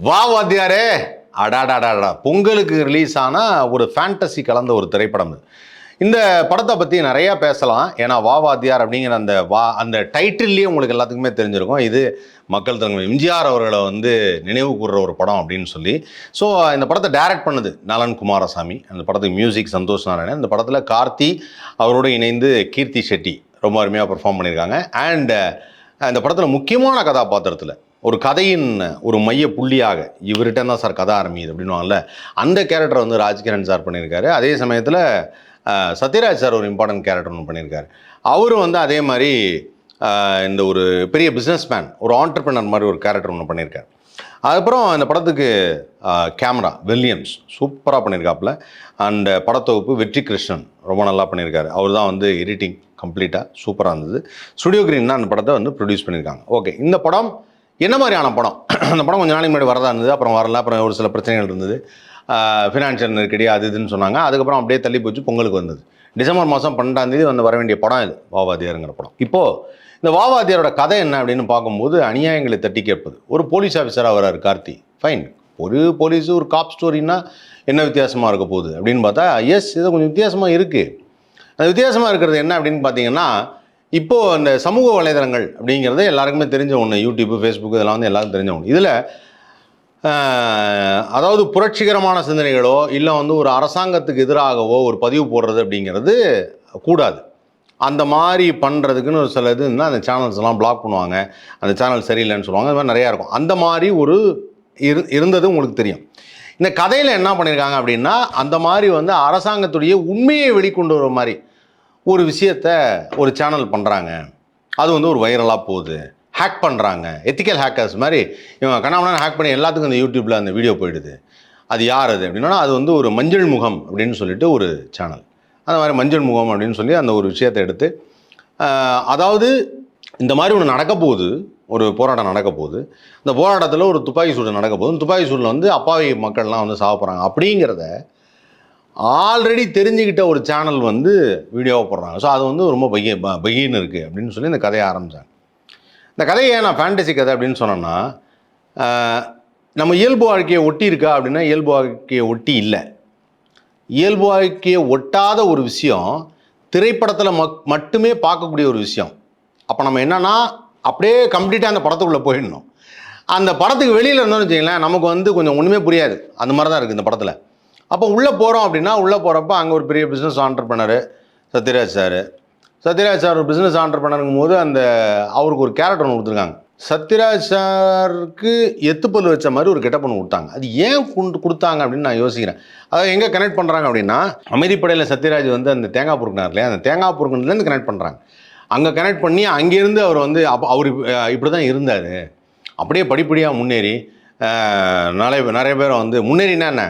வா வாத்தியாரே, அடாடாடாடா, பொங்கலுக்கு ரிலீஸ் ஆன ஒரு ஃபேண்டசி கலந்த ஒரு திரைப்படம் இது. இந்த படத்தை பற்றி நிறையா பேசலாம். ஏன்னா வா வாத்தியார் அப்படிங்கிற அந்த டைட்டில்லையே உங்களுக்கு எல்லாத்துக்குமே தெரிஞ்சிருக்கும். இது மக்கள் தலைவர் எம்ஜிஆர் அவர்களை நினைவு கூர்ற ஒரு படம் அப்படின்னு சொல்லி. ஸோ இந்த படத்தை டைரக்ட் பண்ணது நலன் குமாரசாமி. அந்த படத்துக்கு மியூசிக் சந்தோஷ் நாராயணன். இந்த படத்தில் கார்த்தி அவரோடு இணைந்து கீர்த்தி ஷெட்டி ரொம்ப அருமையாக பெர்ஃபார்ம் பண்ணியிருக்காங்க. அண்ட் இந்த படத்தில் முக்கியமான கதாபாத்திரத்தில் ஒரு கதையின் ஒரு மைய புள்ளியாக இவர்கிட்ட தான் சார் கதை ஆரம்பிக்குது அப்படின்வாங்கல்ல, அந்த கேரக்டர் ராஜ்கிரண் சார் பண்ணியிருக்காரு. அதே சமயத்தில் சத்யராஜ் சார் ஒரு இம்பார்ட்டன்ட் கேரக்டர் ஒன்று பண்ணியிருக்காரு. அவரும் அதே மாதிரி இந்த ஒரு பெரிய பிஸ்னஸ் மேன், ஒரு ஆண்டர்பிரினர் மாதிரி ஒரு கேரக்டர் ஒன்று பண்ணியிருக்காரு. அதுக்கப்புறம் இந்த படத்துக்கு கேமரா வில்லியம்ஸ் சூப்பராக பண்ணியிருக்காப்புல. அண்ட் படத்தொகுப்பு வெற்றி கிருஷ்ணன் ரொம்ப நல்லா பண்ணியிருக்காரு. அவர் தான் எடிட்டிங் கம்ப்ளீட்டாக சூப்பராக இருந்தது. ஸ்டுடியோ கிரீன் தான் அந்த படத்தை ப்ரொடியூஸ் பண்ணியிருக்காங்க. ஓகே, இந்த படம் என்ன மாதிரியான படம்? அந்த படம் கொஞ்சம் நாளைக்கு முன்னாடி வரதா இருந்தது, அப்புறம் வரல, அப்புறம் ஒரு சில பிரச்சனைகள் இருந்தது, ஃபினான்ஷியல் நெருக்கடி அது இதுன்னு சொன்னாங்க. அதுக்கப்புறம் அப்படியே தள்ளி போச்சு, பொங்கலுக்கு வந்தது. டிசம்பர் மாதம் 12ஆம் வர வேண்டிய படம் இது வாவாதியாருங்கிற படம். இப்போது இந்த வாவாதியாரோட கதை என்ன அப்படின்னு பார்க்கும்போது, அநியாயங்களை தட்டி கேட்பது. ஒரு போலீஸ் ஆஃபீஸராக வர்றாரு கார்த்தி. ஃபைன், ஒரு போலீஸு ஒரு காப் ஸ்டோரின்னா என்ன வித்தியாசமாக இருக்க போகுது அப்படின்னு பார்த்தா, எஸ், இது கொஞ்சம் வித்தியாசமாக இருக்குது. அந்த வித்தியாசமாக இருக்கிறது என்ன அப்படின்னு பார்த்தீங்கன்னா, இப்போது அந்த சமூக வலைதளங்கள் அப்படிங்கிறது எல்லாருக்குமே தெரிஞ்ச ஒன்று. யூடியூப்பு, ஃபேஸ்புக் இதெல்லாம் எல்லாருக்கும் தெரிஞ்ச ஒன்று. இதில் அதாவது புரட்சிகரமான சிந்தனைகளோ இல்லை ஒரு அரசாங்கத்துக்கு எதிராகவோ ஒரு பதிவு போடுறது அப்படிங்கிறது கூடாது. அந்த மாதிரி பண்ணுறதுக்குன்னு ஒரு சில இது இருந்தால் அந்த சேனல்ஸ் எல்லாம் பிளாக் பண்ணுவாங்க, அந்த சேனல் சரியில்லைன்னு சொல்லுவாங்க. அது மாதிரி நிறையா இருக்கும். அந்த மாதிரி ஒரு இருந்தது உங்களுக்கு தெரியும். இந்த கதையில் என்ன பண்ணியிருக்காங்க அப்படின்னா, அந்த மாதிரி அரசாங்கத்துடைய உண்மையை வெளிக்கொண்டு வர மாதிரி ஒரு விஷயத்த ஒரு சேனல் பண்ணுறாங்க. அது ஒரு வைரலாக போகுது. ஹேக் பண்ணுறாங்க, எத்திக்கல் ஹேக்கர்ஸ் மாதிரி இவங்க கண்ணாமண்ணா ஹேக் பண்ணி எல்லாத்துக்கும் அந்த யூடியூப்பில் அந்த வீடியோ போயிடுது. அது யார் அது அப்படின்னா, அது ஒரு மஞ்சள் முகம் அப்படின்னு சொல்லிட்டு ஒரு சேனல். அந்த மாதிரி மஞ்சள் முகம் அப்படின்னு சொல்லி அந்த ஒரு விஷயத்தை எடுத்து, அதாவது இந்த மாதிரி ஒன்று நடக்க போகுது, ஒரு போராட்டம் நடக்க போகுது. இந்த போராட்டத்தில் ஒரு துப்பாக்கி சூடு நடக்க போகுது. துப்பாக்கி சூடில் அப்பாவி மக்கள்லாம் சாக போகிறாங்க அப்படிங்கிறத ஆல்ரெடி தெரிஞ்சுக்கிட்ட ஒரு சேனல் வீடியோவை போடுறாங்க. ஸோ அது ரொம்ப பகீன்னு இருக்குது அப்படின்னு சொல்லி இந்த கதையை ஆரம்பித்தாங்க. இந்த கதையை நான் ஃபேண்டசி கதை அப்படின்னு சொன்னேன்னா, நம்ம இயல்பு வாழ்க்கையை ஒட்டி இருக்கா அப்படின்னா இயல்பு வாழ்க்கையை ஒட்டி இல்லை. இயல்பு வாழ்க்கையை ஒட்டாத ஒரு விஷயம் திரைப்படத்தில் மட்டுமே பார்க்கக்கூடிய ஒரு விஷயம். அப்போ நம்ம என்னென்னா அப்படியே கம்ப்ளீட்டாக அந்த படத்துக்குள்ளே போயிடணும். அந்த படத்துக்கு வெளியில் இருந்தோம்னு வச்சிங்களேன், நமக்கு கொஞ்சம் ஒன்றுமே புரியாது. அந்த மாதிரி தான் இருக்குது இந்த படத்தில். அப்போ உள்ளே போகிறோம் அப்படின்னா, உள்ளே போகிறப்ப அங்கே ஒரு பெரிய பிஸ்னஸ் ஆண்டர்பிரினர் சத்யராஜ் சார் ஒரு பிஸ்னஸ் ஆண்டர்பிரினருங்கும் போது அவருக்கு ஒரு கேரக்டர் ஒன்று கொடுத்துருக்காங்க. சத்யராஜ் சாருக்கு எத்துப்பல் வச்ச மாதிரி ஒரு கெட்டப் ஒன்று கொடுத்தாங்க. அது ஏன் கொடுத்தாங்க அப்படின்னு நான் யோசிக்கிறேன். அதாவது எங்கே கனெக்ட் பண்ணுறாங்க அப்படின்னா, அமைதிப்படையில் சத்யராஜ் அந்த தேங்காய் பொறுக்கினார் இல்லையா, அந்த தேங்காய் பொறுக்கினதுலேருந்து கனெக்ட் பண்ணுறாங்க. அங்கே கனெக்ட் பண்ணி அங்கேருந்து அவர் அப்போ அவர் இப்படி தான் இருந்தார். அப்படியே படிப்படியாக முன்னேறி நிறைய பேர் முன்னேறினா என்ன,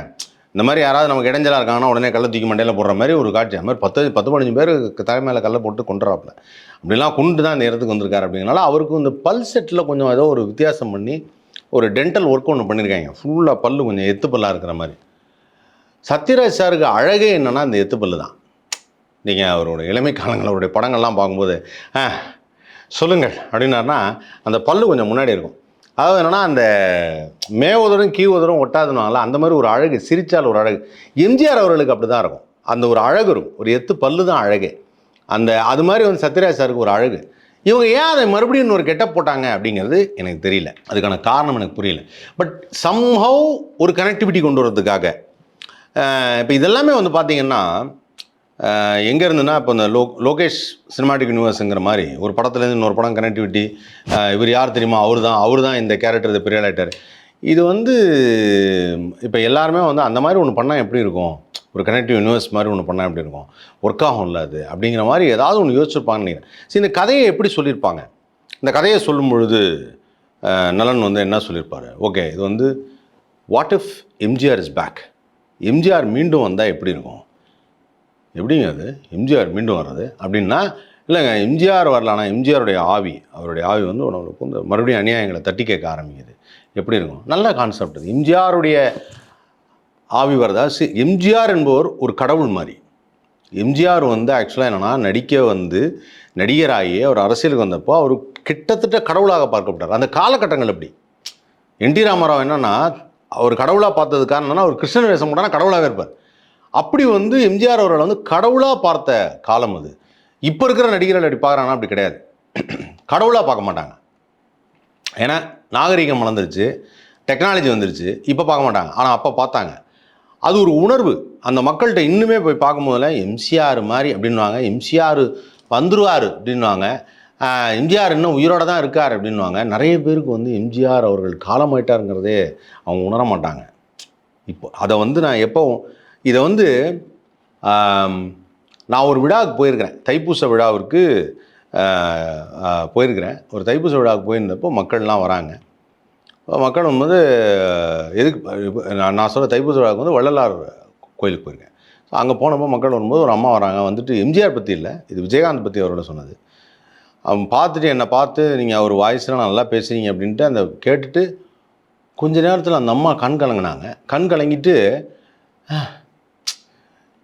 இந்த மாதிரி யாராவது நமக்கு இடைஞ்சலாக இருக்காங்கன்னா உடனே கல்லை தூக்கி மண்டையில் போடுற மாதிரி ஒரு காட்சி. அது மாதிரி 10-15 பேர் தலைமையில் கல்லை போட்டு கொண்டுறாப்புல. அப்படிலாம் கொண்டு தான் இந்த இடத்துக்கு வந்திருக்காரு. அப்படிங்கிறனால அவருக்கு இந்த பல் செட்டில் கொஞ்சம் ஏதோ ஒரு வித்தியாசம் பண்ணி ஒரு டென்டல் ஒர்க் ஒன்று பண்ணியிருக்காங்க. ஃபுல்லாக பல்லு கொஞ்சம் எத்துப்பல்லாக இருக்கிற மாதிரி. சத்யராஜ் சாருக்கு அழகே என்னென்னா இந்த எத்துப்பல்லு தான். நீங்கள் அவரோட இளமை காலங்களோடைய படங்கள்லாம் பார்க்கும்போது சொல்லுங்கள் அப்படின்னாருனா அந்த பல்லு கொஞ்சம் முன்னாடி இருக்கும். அதாவது என்னென்னா, அந்த மேவதரும் கீவதரும் ஒட்டாதுனால அந்த மாதிரி ஒரு அழகு, சிரித்தால் ஒரு அழகு. எம்ஜிஆர் அவர்களுக்கு அப்படி தான் இருக்கும். அந்த ஒரு அழகு இருக்கும். ஒரு எத்து பல்லு தான் அழகு. அது மாதிரி சத்யராஜ் சாருக்கு ஒரு அழகு. இவங்க ஏன் அதை மறுபடியும் ஒரு கெட்டப் போட்டாங்க அப்படிங்கிறது எனக்கு தெரியல. அதுக்கான காரணம் எனக்கு புரியல. பட் சம்ஹவ் ஒரு கனெக்டிவிட்டி கொண்டு வரதுக்காக இப்போ இதெல்லாமே பார்த்தீங்கன்னா எங்கே இருந்துன்னா, இப்போ இந்த லோகேஷ் சினிமாட்டிக் யூனிவர்ஸுங்கிற மாதிரி ஒரு படத்துலேருந்து இன்னொரு படம் கனெக்டிவிட்டி. இவர் யார் தெரியுமா, அவர் தான் இந்த கேரக்டர், இது பெரிய ஆக்டர். இது இப்போ எல்லாருமே அந்த மாதிரி ஒன்று பண்ணால் எப்படி இருக்கும், ஒரு கனெக்டிவ் யூனிவர்ஸ் மாதிரி ஒன்று பண்ணால் எப்படி இருக்கும், ஒர்க் ஆகும் இல்லை அது அப்படிங்கிற மாதிரி ஏதாவது ஒன்று யோசிச்சிருப்பாங்கன்னு நினைக்கிறேன். சரி, இந்த கதையை எப்படி சொல்லியிருப்பாங்க? இந்த கதையை சொல்லும் பொழுது நலன் என்ன சொல்லியிருப்பார்? ஓகே, இது what if MGR is back, MGR மீண்டும் வந்தால் எப்படி இருக்கும், எப்படிங்க அது எம்ஜிஆர் மீண்டும் வர்றது அப்படின்னா, இல்லைங்க எம்ஜிஆர் வரலான்னா எம்ஜிஆருடைய அவருடைய ஆவி உனக்கு மறுபடியும் அநியாயங்களை தட்டி கேட்க ஆரம்பிக்குது, எப்படி இருக்கும்? நல்ல கான்செப்ட் அது. எம்ஜிஆருடைய ஆவி வரதா? எம்ஜிஆர் என்பவர் ஒரு கடவுள் மாதிரி. எம்ஜிஆர் ஆக்சுவலாக என்னென்னா, நடிகராகி அவர் அரசியலுக்கு வந்தப்போ அவர் கிட்டத்தட்ட கடவுளாக பார்க்கப்பட்டார். அந்த காலகட்டங்கள் எப்படி என்டி ராமராவ் என்னன்னா அவர் கடவுளாக பார்த்தது காரணம்னா அவர் கிருஷ்ணன் வேஷம் போட்டால் கடவுளாகவே இருப்பார். அப்படி வந்து எம்ஜிஆர் அவர்களை வந்து கடவுளாக பார்த்த காலம் அது. இப்போ இருக்கிற நடிகர்கள் அப்படி பார்க்குறாங்கன்னா அப்படி கிடையாது, கடவுளாக பார்க்க மாட்டாங்க. ஏன்னா நாகரிகம் வளர்ந்துருச்சு, டெக்னாலஜி வந்துருச்சு, இப்போ பார்க்க மாட்டாங்க. ஆனால் அப்போ பார்த்தாங்க. அது ஒரு உணர்வு அந்த மக்கள்கிட்ட இன்னுமே போய் பார்க்கும்போதுல எம்ஜிஆர் மாதிரி அப்படின்வாங்க, எம்ஜிஆர் வந்துருவார் அப்படின்வாங்க, எம்ஜிஆர் இன்னும் உயிரோடு தான் இருக்கார் அப்படின்வாங்க. நிறைய பேருக்கு வந்து எம்ஜிஆர் அவர்கள் காலமாயிட்டாருங்கிறதே அவங்க உணர மாட்டாங்க. இப்போ அதை வந்து நான் எப்போ இதை வந்து நான் ஒரு விழாவுக்கு போயிருக்கிறேன், தைப்பூச விழாவிற்கு போயிருக்கிறேன். ஒரு தைப்பூச விழாவுக்கு போயிருந்தப்போ மக்கள்லாம் வராங்க. மக்கள் வந்து எதுக்கு நான் சொல்ல தைப்பூச விழாவுக்கு வந்து வள்ளலார் கோயிலுக்கு போயிருக்கேன். ஸோ அங்கே போனப்போ மக்கள் வரும்போது ஒரு அம்மா வராங்க, வந்துட்டு எம்ஜிஆர் பற்றி இல்லை, இது விஜயகாந்த் பற்றி அவரோட சொன்னது. அவன் பார்த்துட்டு என்னை பார்த்து நீங்கள் அவர் வாய்ஸ்லாம் நல்லா பேசுகிறீங்க அப்படின்ட்டு அந்த கேட்டுட்டு கொஞ்ச நேரத்தில் அந்த அம்மா கண் கலங்கினாங்க. கண் கலங்கிட்டு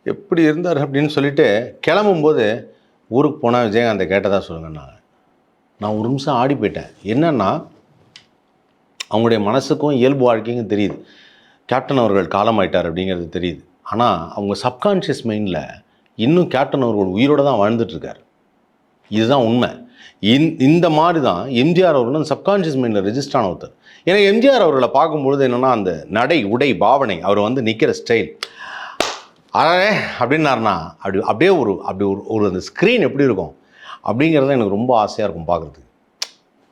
எப்படி இருந்தார் அப்படின்னு சொல்லிட்டு கிளம்பும்போது ஊருக்கு போனால் விஜயகாந்தை கேட்டதாக சொல்லுங்கன்னாங்க. நான் ஒரு நிமிஷம் ஆடி போயிட்டேன். என்னென்னா அவங்களுடைய மனசுக்கும் இயல்பு வாழ்க்கைக்கும் தெரியுது கேப்டன் அவர்கள் காலமாயிட்டார் அப்படிங்கிறது தெரியுது. ஆனால் அவங்க சப்கான்ஷியஸ் மைண்டில் இன்னும் கேப்டன் அவர்கள் உயிரோடு தான் வாழ்ந்துட்டுருக்கார். இதுதான் உண்மை. இந்த மாதிரி தான் எம்ஜிஆர் அவர்கள் சப்கான்ஷியஸ் மைண்டில் ரெஜிஸ்டர் ஆன ஒருத்தர். ஏன்னா எம்ஜிஆர் அவர்களை பார்க்கும்பொழுது என்னென்னா அந்த நடை உடை பாவனை, அவர் வந்து நிற்கிற ஸ்டைல் அழகே அப்படின்னாருனா அப்படியே ஒரு அந்த ஸ்க்ரீன் எப்படி இருக்கும் அப்படிங்கிறது எனக்கு ரொம்ப ஆசையாக இருக்கும் பார்க்குறதுக்கு.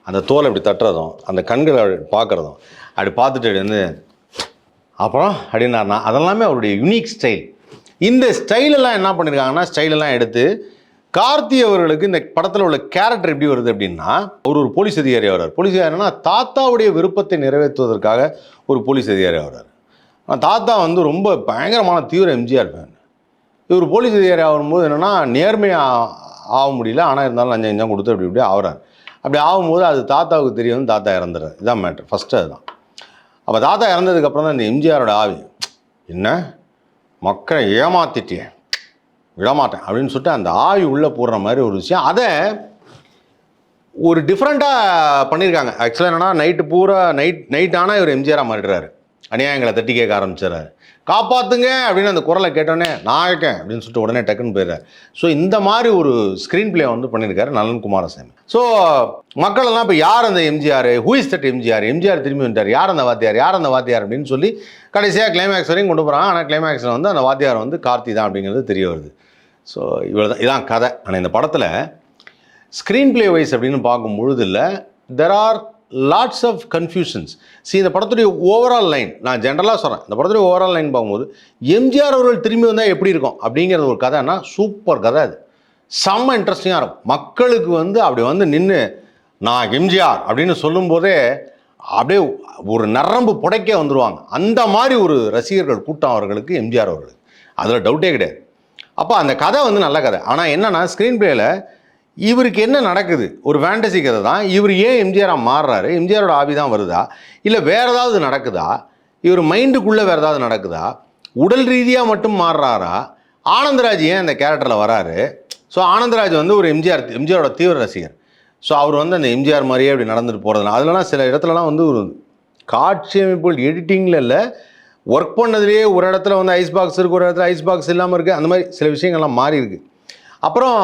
அந்த தோலை அப்படி தட்டுறதும் அந்த கண்களை பார்க்குறதும் அப்படி பார்த்துட்டு வந்து அப்புறம் அப்படின்னாருனா அதெல்லாமே அவருடைய யூனிக் ஸ்டைல். இந்த ஸ்டைலெல்லாம் என்ன பண்ணியிருக்காங்கன்னா ஸ்டைலெல்லாம் எடுத்து கார்த்தி அவர்களுக்கு இந்த படத்தில் உள்ள கேரக்டர் எப்படி வருது அப்படின்னா அவர் ஒரு போலீஸ் அதிகாரி வர்றார். போலீஸ் அதிகாரினா தாத்தாவுடைய விருப்பத்தை நிறைவேற்றுவதற்காக ஒரு போலீஸ் அதிகாரி வர்றார். தாத்தா வந்து ரொம்ப பயங்கரமான தீவிர எம்ஜிஆர் ஃபேன். இவர் போலீஸ் அதிகாரி ஆகும்போது என்னென்னா நேர்மையாக ஆக முடியல, ஆனால் இருந்தாலும் லஞ்சம் லஞ்சம் கொடுத்து இப்படி ஆகிறார். அப்படி ஆகும்போது அது தாத்தாவுக்கு தெரிய வந்து தாத்தா இறந்துடுறார். இதுதான் மேட்ரு ஃபஸ்ட்டு. அதுதான். அப்போ தாத்தா இறந்ததுக்கப்புறம் தான் இந்த எம்ஜிஆரோட ஆவி என்ன மக்களை ஏமாத்திட்டேன் விடமாட்டேன் அப்படின்னு சொல்லிட்டு அந்த ஆவி உள்ளே போடுற மாதிரி ஒரு விஷயம். அதை ஒரு டிஃப்ரெண்ட்டாக பண்ணியிருக்காங்க. ஆக்சுவலாக என்னென்னா நைட்டு பூரா நைட் ஆனால் இவர் எம்ஜிஆராக மாறிடுறாரு. அநியாயங்களை தட்டி கேட்க ஆரம்பிச்சிடறாரு. காப்பாற்றுங்க அப்படின்னு அந்த குரலை கேட்டோன்னே நான் இருக்கேன் அப்படின்னு சொல்லிட்டு உடனே டக்குன்னு போயிடுறாரு. ஸோ இந்த மாதிரி ஒரு ஸ்க்ரீன் பிளே வந்து பண்ணியிருக்காரு நலன் குமாரசாமி. ஸோ மக்களெல்லாம் இப்போ யார் அந்த MGR, who is that MGR, MGR திரும்பி வந்துட்டார், யார் அந்த வாத்தியார் அப்படின்னு சொல்லி கடைசியாக கிளைமேக்ஸ் வரையும் கொண்டு போகிறாங்க. ஆனால் கிளைமேக்ஸில் வந்து அந்த வாத்தியார் வந்து கார்த்தி தான் அப்படிங்கிறது தெரிய வருது. ஸோ இவ்வளோ தான், இதான் கதை. ஆனால் இந்த படத்தில் ஸ்க்ரீன் பிளே வைஸ் அப்படின்னு பார்க்கும் பொழுதில் there are lots of confusions. இந்த படத்துடைய ஓவரால் லைன் நான் ஜென்ரலாக சொல்கிறேன். இந்த படத்துடைய ஓவரால் லைன் பார்க்கும்போது எம்ஜிஆர் அவர்கள் திரும்பி வந்தால் எப்படி இருக்கும் அப்படிங்கிறது ஒரு கதைன்னா சூப்பர் கதை. அது செம்ம இன்ட்ரெஸ்டிங்காக இருக்கும். மக்களுக்கு வந்து அப்படி வந்து நின்று நான் எம்ஜிஆர் அப்படின்னு சொல்லும்போதே அப்படியே ஒரு நரம்பு புடைக்க வந்துடுவாங்க. அந்த மாதிரி ஒரு ரசிகர்கள் கூட்டம் அவர்களுக்கு எம்ஜிஆர் அவர்களுக்கு, அதில் டவுட்டே கிடையாது. அப்போ அந்த கதை வந்து நல்ல கதை. ஆனால் என்னென்னா ஸ்க்ரீன் பிளேயில் இவருக்கு என்ன நடக்குது, ஒரு ஃபேண்டசி கதை தான். இவர் ஏன் எம்ஜிஆராக மாறுறாரு, எம்ஜிஆரோட ஆவி தான் வருதா, இல்லை வேறு ஏதாவது நடக்குதா, இவர் மைண்டுக்குள்ளே வேறு ஏதாவது நடக்குதா, உடல் ரீதியாக மட்டும் மாறுறாரா, ஆனந்தராஜ் ஏன் அந்த கேரக்டரில் வராரு. ஸோ ஆனந்தராஜ் வந்து ஒரு எம்ஜிஆரோட தீவிர ரசிகர். ஸோ அவர் வந்து அந்த எம்ஜிஆர் மாதிரியே அப்படி நடந்துட்டு போகிறதுனா அதுலலாம் சில இடத்துலலாம் வந்து ஒரு காட்சி அமைப்புகள் எடிட்டிங்கில் இல்லை, ஒர்க் பண்ணதுலேயே ஒரு இடத்துல வந்து ஐஸ் பாக்ஸ் இருக்குது, ஒரு இடத்துல ஐஸ் பாக்ஸ் இல்லாமல் இருக்குது, அந்த மாதிரி சில விஷயங்கள்லாம் மாறி இருக்குது. அப்புறம்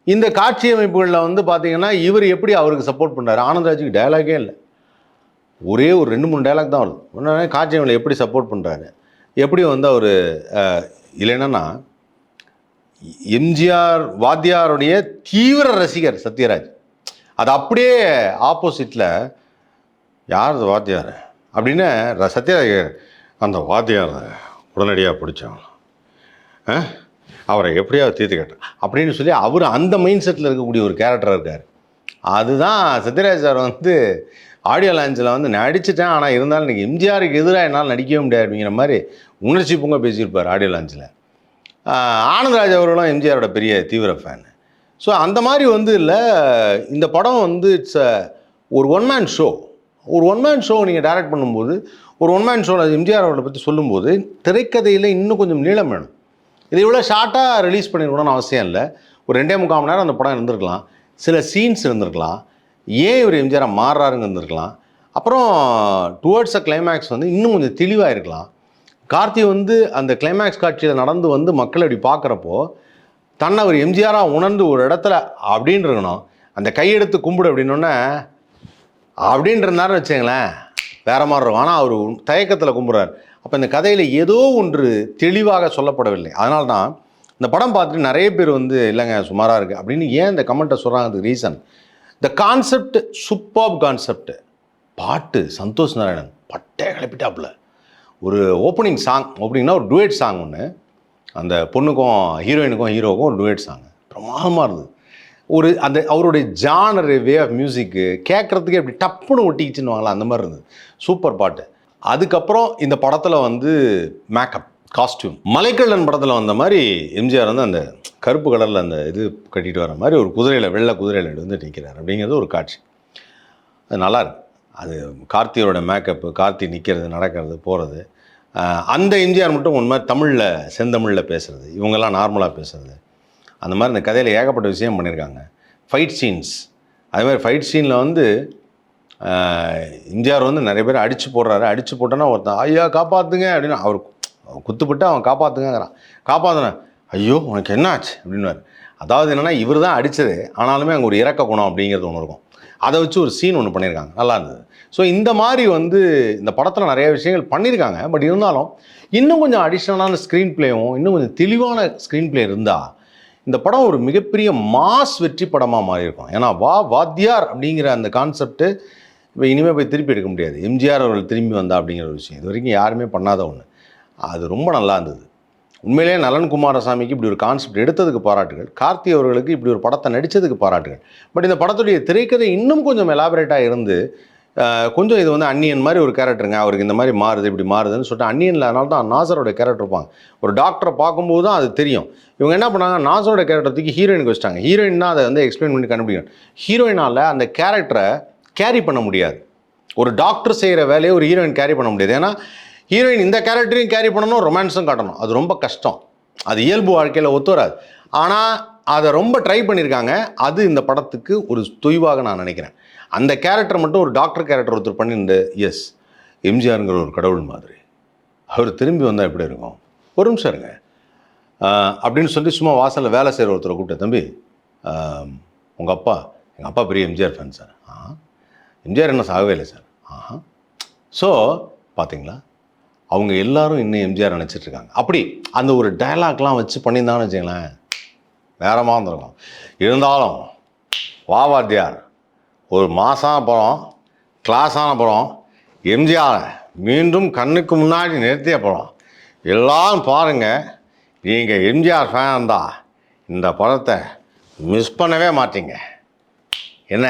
இந்த காட்சி அமைப்புகளில் வந்து பார்த்திங்கன்னா இவர் எப்படி அவருக்கு சப்போர்ட் பண்ணுறாரு. ஆனந்தராஜுக்கு டைலாகே இல்லை, ஒரே ஒரு 2-3 டைலாக் தான் வருது. ஒன்று காட்சி அமைப்பில் எப்படி சப்போர்ட் பண்ணுறாரு, எப்படி வந்து அவர் இல்லைன்னா எம்ஜிஆர் வாத்தியாருடைய தீவிர ரசிகர் சத்யராஜ். அது அப்படியே ஆப்போசிட்டில் யார் அது வாத்தியார் அப்படின்னு சத்யராஜ் அந்த வாத்தியார் உடனடியாக பிடிச்சாங்க, அவரை எப்படியாவது தீர்த்து கேட்டேன் அப்படின்னு சொல்லி அவர் அந்த மைண்ட் செட்டில் இருக்கக்கூடிய ஒரு கேரக்டர் இருக்கார். அதுதான் சத்யராஜ் சார் வந்து ஆடியோ லான்ச்சில் வந்து நடிச்சிட்டேன், ஆனால் இருந்தாலும் எனக்கு எம்ஜிஆருக்கு எதிராக என்னால் நடிக்கவே முடியாது அப்படிங்கிற மாதிரி உணர்ச்சி பொங்க பேசியிருப்பார் ஆடியோ லான்ச்சில். ஆனந்தராஜ் அவர்களும் எம்ஜிஆரோட பெரிய தீவிர ஃபேன். ஸோ அந்த மாதிரி வந்து இல்லை, இந்த படம் வந்து இட்ஸ் ஒரு ஒன் மேன் ஷோ. ஒரு ஒன் மேன் ஷோ நீங்கள் டைரக்ட் பண்ணும்போது, ஒரு ஒன் மேன் ஷோவில் எம்ஜிஆர் அவர்களை பற்றி சொல்லும்போது திரைக்கதையில் இன்னும் கொஞ்சம் நீளம் வேணும். இது இவ்வளோ ஷார்ட்டாக ரிலீஸ் பண்ணிருக்கணும்னு அவசியம் இல்லை. ஒரு 2.75 மணி நேரம் அந்த படம் இருந்திருக்கலாம், சில சீன்ஸ் இருந்திருக்கலாம், ஏன் இவர் எம்ஜிஆரை மாறுறாருங்க இருந்திருக்கலாம். அப்புறம் டுவர்ட்ஸ் அ கிளைமேக்ஸ் வந்து இன்னும் கொஞ்சம் தெளிவாக இருக்கலாம். கார்த்தி வந்து அந்த கிளைமேக்ஸ் காட்சியில் நடந்து வந்து மக்களை அப்படி பார்க்குறப்போ தன்னை ஒரு எம்ஜிஆராக உணர்ந்து ஒரு இடத்துல அப்படின்னு இருக்கணும். அந்த கையெடுத்து கும்பிடு அப்படின்னோடனே அப்படின்றனாரு வச்சுங்களேன், வேற மாதிரி இருக்கும். ஆனால் அவர் தயக்கத்தில் கும்பிட்றாரு. அப்போ இந்த கதையில் ஏதோ ஒன்று தெளிவாக சொல்லப்படவில்லை. அதனால தான் இந்த படம் பார்த்துட்டு நிறைய பேர் வந்து இல்லைங்க சுமாராக இருக்குது அப்படின்னு ஏன் இந்த கமெண்ட்டை சொல்கிறாங்க. அதுக்கு ரீசன், இந்த கான்செப்ட் சூப்பர்ப் கான்செப்ட். பாட்டு சந்தோஷ் நாராயணன் பட்டே கிளப்பிட்டாப்புல. ஒரு ஓப்பனிங்னா ஒரு டுவேட் சாங் ஒன்று, அந்த பொண்ணுக்கும் ஹீரோயினுக்கும் ஹீரோவுக்கும் ஒரு டுவேட் சாங் பிரமாதமாக இருந்தது. ஒரு அந்த அவருடைய ஜானர் வே ஆஃப் மியூசிக்கு கேட்குறதுக்கே அப்படி டப்புன்னு ஒட்டிக்கிச்சுன்னுவாங்களா, அந்த மாதிரி இருந்தது. சூப்பர் பாட்டு. அதுக்கப்புறம் இந்த படத்தில் வந்து மேக்கப் காஸ்டியூம் மலைக்கல்லன் படத்தில் வந்த மாதிரி எம்ஜிஆர் வந்து அந்த கருப்பு கலரில் அந்த இது கட்டிட்டு வர மாதிரி ஒரு குதிரையில் வெள்ளை குதிரையில் வந்து நிற்கிறார் அப்படிங்கிறது ஒரு காட்சி. அது நல்லாயிருக்கு. அது கார்த்தியோட மேக்கப்பு, கார்த்தி நிற்கிறது, நடக்கிறது, போகிறது. அந்த எம்ஜிஆர் மட்டும் ஒன்று மாதிரி தமிழில் செந்தமிழில் பேசுகிறது, இவங்கெல்லாம் நார்மலாக பேசுகிறது. அந்த மாதிரி இந்த கதையில் ஏகப்பட்ட விஷயம் பண்ணியிருக்காங்க. ஃபைட் சீன்ஸ், அதேமாதிரி ஃபைட் சீனில் வந்து எம்ஜிஆர் வந்து நிறைய பேர் அடித்து போடுறாரு. அடித்து போட்டோன்னா ஒருத்தன் ஐயா காப்பாற்றுங்க அப்படின்னு அவர் குத்துப்பட்டு அவன் காப்பாற்றுங்கிறான். காப்பாற்றின ஐயோ உனக்கு என்ன ஆச்சு அப்படின்வார். அதாவது என்னென்னா இவர் தான் அடித்தது, ஆனாலுமே அங்கே ஒரு இறக்க குணம் அப்படிங்கிறது ஒன்று இருக்கும். அதை வச்சு ஒரு சீன் ஒன்று பண்ணியிருக்காங்க, நல்லா இருந்தது. ஸோ இந்த மாதிரி வந்து இந்த படத்தில் நிறைய விஷயங்கள் பண்ணியிருக்காங்க. பட் இருந்தாலும் இன்னும் கொஞ்சம் அடிஷ்னலான ஸ்க்ரீன் பிளேவும் இன்னும் கொஞ்சம் தெளிவான ஸ்க்ரீன் பிளே இருந்தால் இந்த படம் ஒரு மிகப்பெரிய மாஸ் வெற்றி படமாக மாறி இருக்கும். ஏன்னா வாத்தியார் அப்படிங்கிற அந்த கான்செப்ட்டு இப்போ இனிமேல் போய் திருப்பி எடுக்க முடியாது. எம்ஜிஆர் அவர்கள் திரும்பி வந்தா அப்படிங்கிற ஒரு விஷயம் இது வரைக்கும் யாருமே பண்ணாத ஒன்று. அது ரொம்ப நல்லா இருந்தது. உண்மையிலேயே நலன் குமாரசாமிக்கு இப்படி ஒரு கான்செப்ட் எடுத்ததுக்கு பாராட்டுகள், கார்த்தி அவர்களுக்கு இப்படி ஒரு படத்தை நடித்ததுக்கு பாராட்டுகள். பட் இந்த படத்துடைய திரைக்கதை இன்னும் கொஞ்சம் எலாபரேட்டாக இருந்து கொஞ்சம் இது வந்து அன்னியன் மாதிரி ஒரு கேரக்டருங்க, அவருக்கு இந்த மாதிரி மாறுது இப்படி மாறுதுன்னு சொல்லிட்டு அன்னியனில் அதனால தான் நாசரோட கேரக்டர் இருப்பாங்க. ஒரு டாக்டரை பார்க்கும்போது தான் அது தெரியும். இவங்க என்ன பண்ணாங்க, நாசரோட கேரக்டர் தூக்கி ஹீரோயினுக்கு வச்சிட்டாங்க. ஹீரோயின் தான் அதை வந்து எக்ஸ்பிளைன் பண்ணி கண்டுபிடிக்கணும். ஹீரோயினால் அந்த கேரக்டரை கேரி பண்ண முடியாது. ஒரு டாக்டர் செய்கிற வேலையை ஒரு ஹீரோயின் கேரி பண்ண முடியாது. ஏன்னா ஹீரோயின் இந்த கேரக்டரையும் கேரி பண்ணணும், ரொமான்ஸும் காட்டணும். அது ரொம்ப கஷ்டம். அது இயல்பு வாழ்க்கையில் ஒத்து வராது. ஆனால் அதை ரொம்ப ட்ரை பண்ணியிருக்காங்க. அது இந்த படத்துக்கு ஒரு தொய்வாக நான் நினைக்கிறேன். அந்த கேரக்டர் மட்டும் ஒரு டாக்டர் கேரக்டர் ஒருத்தர் பண்ணிட்டு எஸ் எம்ஜிஆருங்கிற ஒரு கடவுள் மாதிரி அவர் திரும்பி வந்தால் எப்படி இருக்கும், ஒரு நிமிஷம் இருங்க அப்படின்னு சொல்லி சும்மா வாசலில் வேலை செய்கிற ஒருத்தரை கூப்பிட்டேன், தம்பி உங்கள் அப்பா, எங்கள் அப்பா பெரிய எம்ஜிஆர் ஃபேன் சார். எம்ஜிஆர் என்ன சாகவே இல்லை சார். ஸோ பார்த்தீங்களா, அவங்க எல்லாரும் இன்னும் எம்ஜிஆர் நினச்சிட்ருக்காங்க. அப்படி அந்த ஒரு டயலாக்லாம் வச்சு பண்ணியிருந்தான்னு வச்சுங்களேன், வேறமாக இருந்திருக்கும். இருந்தாலும் வாத்தியார் ஒரு மாசான படம், கிளாஸான படம், எம்ஜிஆரை மீண்டும் கண்ணுக்கு முன்னாடி நிறுத்திய படம். எல்லோரும் பாருங்கள், நீங்கள் எம்ஜிஆர் ஃபேன் தான் இந்த படத்தை மிஸ் பண்ணவே மாட்டீங்க. என்ன